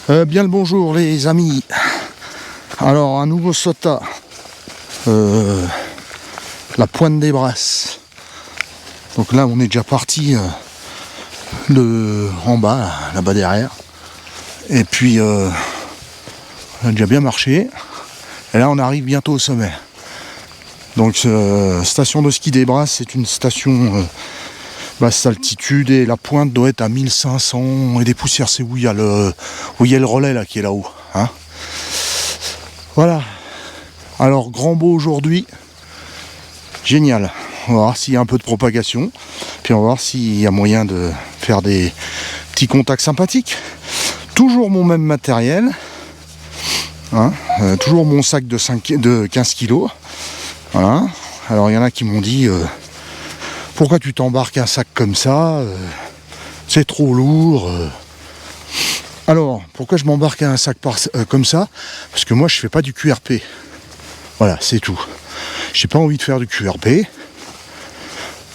Bien le bonjour les amis. Alors un nouveau SOTA, la pointe des Brasses. Donc là on est déjà parti en bas, là-bas derrière. Et puis on a déjà bien marché. Et là on arrive bientôt au sommet. Donc station de ski des Brasses, c'est une station basse altitude et la pointe doit être à 1500 et des poussières. C'est où il y a le relais là qui est là-haut. Hein, voilà. Alors grand beau aujourd'hui. Génial. On va voir s'il y a un peu de propagation. Puis on va voir s'il y a moyen de faire des petits contacts sympathiques. Toujours mon même matériel. Hein, toujours mon sac de 15 kg. Voilà. Alors il y en a qui m'ont dit pourquoi tu t'embarques un sac comme ça, c'est trop lourd. Alors pourquoi je m'embarque un sac comme ça? Parce que moi je fais pas du QRP. Voilà, c'est tout. J'ai pas envie de faire du QRP.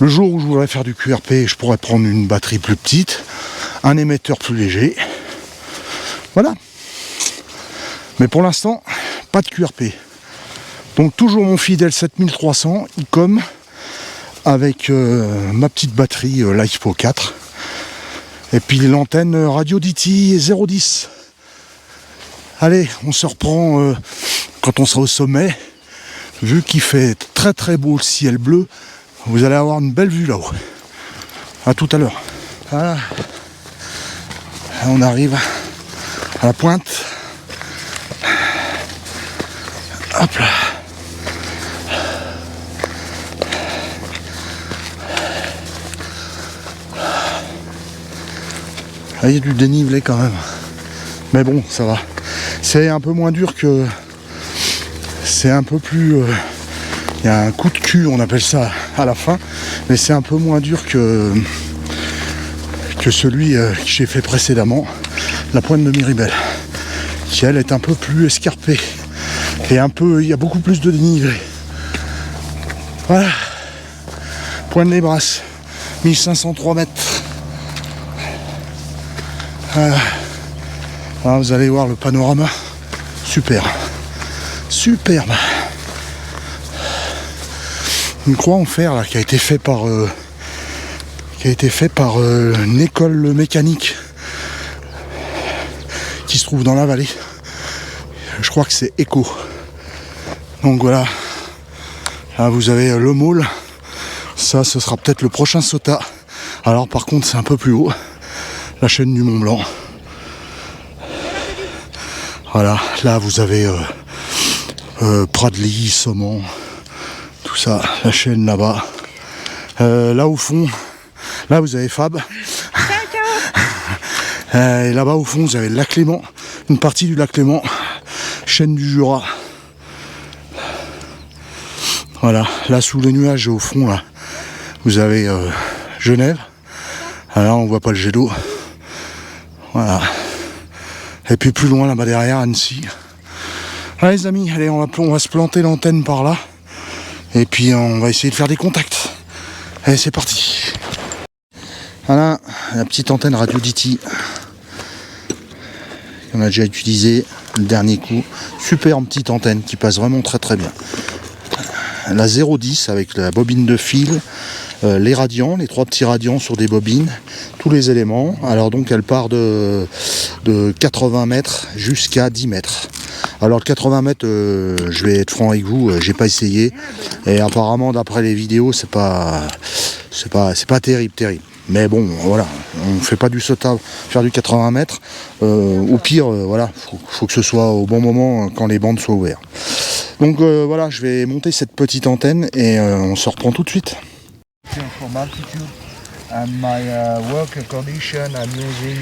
Le jour où je voudrais faire du QRP, je pourrais prendre une batterie plus petite, un émetteur plus léger. Voilà. Mais pour l'instant, pas de QRP. Donc toujours mon fidèle 7300 ICOM avec ma petite batterie LiFePro 4 et puis l'antenne Radio DT 010. Allez, on se reprend quand on sera au sommet. Vu qu'il fait très très beau, le ciel bleu, vous allez avoir une belle vue là-haut. A tout à l'heure. Voilà. On arrive à la pointe. Hop là. Il y a du dénivelé quand même. Mais bon, ça va. C'est un peu moins dur que... C'est un peu plus... Il y a un coup de cul, on appelle ça, à la fin. Mais c'est un peu moins dur que celui que j'ai fait précédemment. La pointe de Miribel. Qui, elle, est un peu plus escarpée. Et un peu... Il y a beaucoup plus de dénivelé. Voilà. Pointe des Brasses. 1503 mètres. Voilà. Alors vous allez voir le panorama, super, superbe. Une croix en fer là qui a été fait par une école mécanique qui se trouve dans la vallée. Je crois que c'est Eco. Donc voilà, là vous avez le môle. Ça, ce sera peut-être le prochain SOTA. Alors par contre c'est un peu plus haut. La chaîne du Mont Blanc. Voilà, là vous avez Pradly, Saumon, tout ça, la chaîne là-bas. Là au fond, là vous avez Fab. Et là-bas au fond vous avez le lac Léman, une partie du lac Léman, chaîne du Jura. Voilà, là sous les nuages au fond là, vous avez Genève. Alors on voit pas le jet d'eau. Voilà. Et puis plus loin là-bas derrière, Annecy. Allez les amis, allez, on va se planter l'antenne par là. Et puis on va essayer de faire des contacts. Allez, c'est parti. Voilà, la petite antenne Radio DT. On a déjà utilisé le dernier coup. Superbe petite antenne qui passe vraiment très très bien. La 010 avec la bobine de fil. Les radians, les 3 petits radians sur des bobines, tous les éléments. Alors donc elle part de 80 mètres jusqu'à 10 mètres. Alors le 80 mètres, je vais être franc avec vous, j'ai pas essayé. Et apparemment d'après les vidéos, c'est pas terrible. Mais bon, voilà, on fait pas du SOTA faire du 80 mètres. Au pire, voilà, faut que ce soit au bon moment quand les bandes soient ouvertes. Donc voilà, je vais monter cette petite antenne et on se reprend tout de suite. From altitude and my work condition, I'm using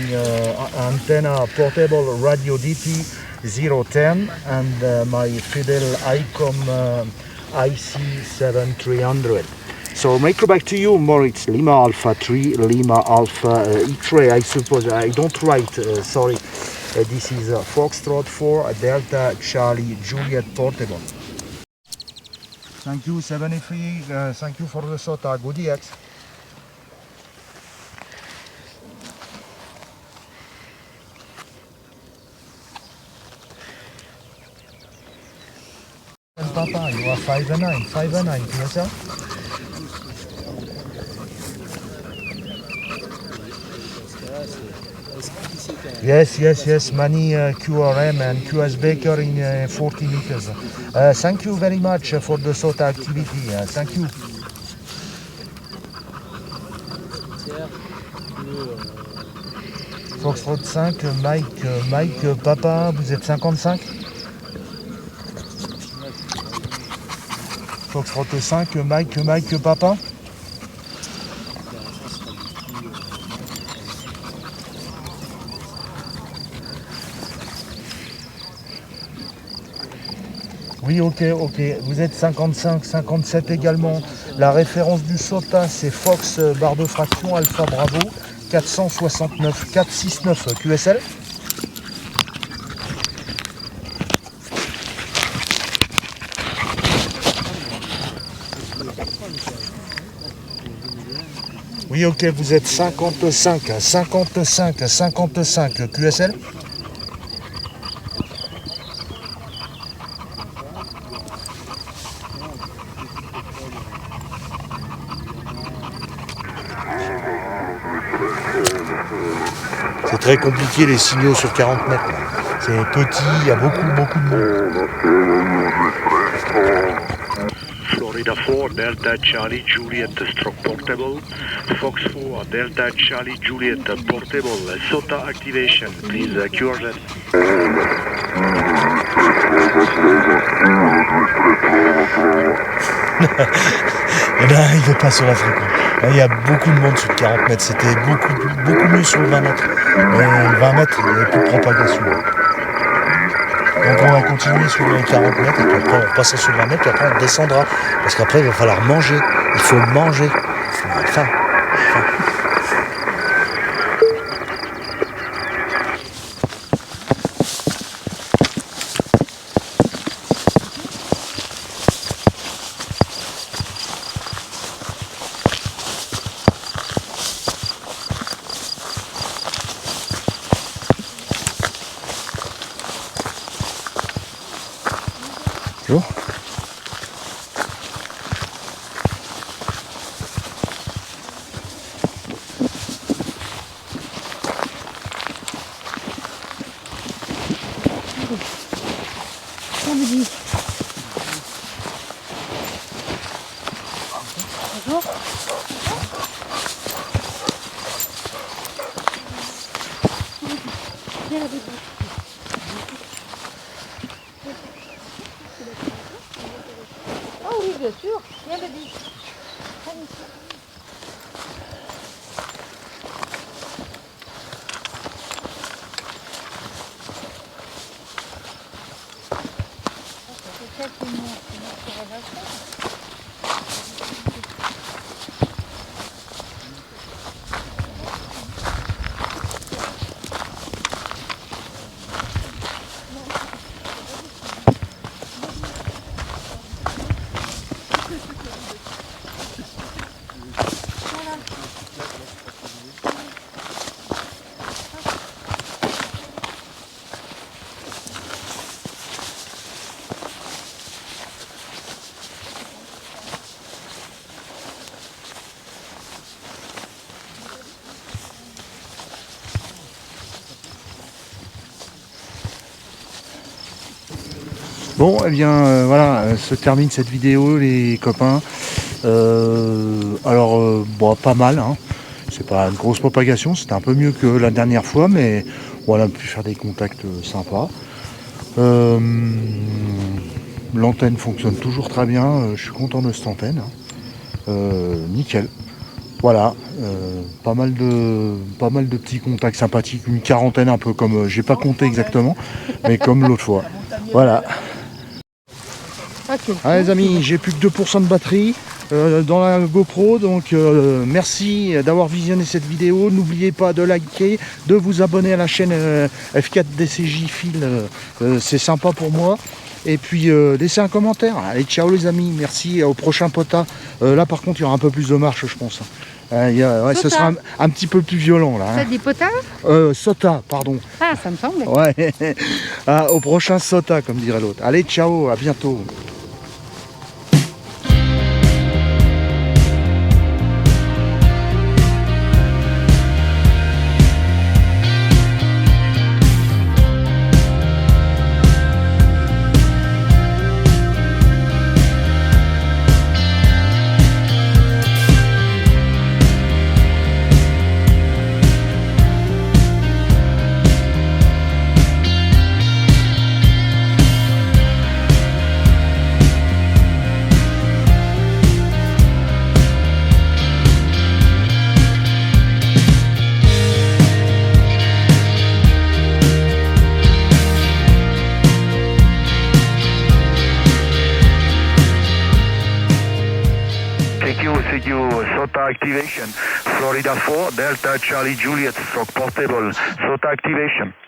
antenna portable Radio DT 010 and my Fidel ICOM IC7300. So make back to you, Moritz, Lima Alpha 3, Lima Alpha X-ray, I suppose. I don't write, sorry. This is Foxtrot 4, Delta Charlie Juliet portable. Thank you, 73. Thank you for the SOTA. Good EX. Papa, you are 5-9, 5-9, QSL? Yes, many QRM and QS Baker in 40 meters. Thank you very much for the SOTA activity. Thank you. Foxtrot 5, Mike, Papa, vous êtes 55? Foxtrot 5, Mike, Papa? Oui, ok, vous êtes 55, 57 également. La référence du SOTA, c'est Fox, barre de fraction, Alpha Bravo, 469, 469 QSL. Oui, ok, vous êtes 55, 55, 55 QSL. C'est très compliqué les signaux sur 40 mètres. C'est petit, il y a beaucoup de monde. Florida 4, Delta Charlie Juliet Stroke Portable. Fox 4, Delta Charlie Juliet Portable. SOTA activation, please QRZ. Là, il ne veut pas sur la fréquence. Là, il y a beaucoup de monde sur le 40 mètres. C'était beaucoup mieux sur le 20 mètres. Mais le 20 mètres, il n'y avait plus de propagation. Donc on va continuer sur les 40 mètres et puis après on passera sur le 20 mètres et après on descendra. Parce qu'après il va falloir manger. Il faut manger. Enfin. Bonjour. Oh oui, bien sûr. Viens, bébé. Bon, eh bien voilà, se termine cette vidéo les copains. Bon, pas mal, hein. C'est pas une grosse propagation, c'était un peu mieux que la dernière fois, mais voilà, on a pu faire des contacts sympas. L'antenne fonctionne toujours très bien, je suis content de cette antenne, hein. Nickel. Voilà, pas mal de petits contacts sympathiques, une quarantaine un peu comme, j'ai pas compté exactement, mais comme l'autre fois. Voilà. Allez les amis, j'ai plus que 2% de batterie dans la GoPro, donc merci d'avoir visionné cette vidéo. N'oubliez pas de liker, de vous abonner à la chaîne F4DCJ Fil, c'est sympa pour moi. Et puis laissez un commentaire. Allez, ciao les amis, merci, au prochain POTA. Là par contre il y aura un peu plus de marche je pense. Ouais, ce sera un petit peu plus violent là. Ça dit POTA SOTA, pardon. Ah, ça me semble. Ouais. Au prochain SOTA comme dirait l'autre. Allez, ciao, à bientôt. Thank you. SOTA activation. Florida 4, Delta Charlie Juliet, stroke portable. SOTA activation.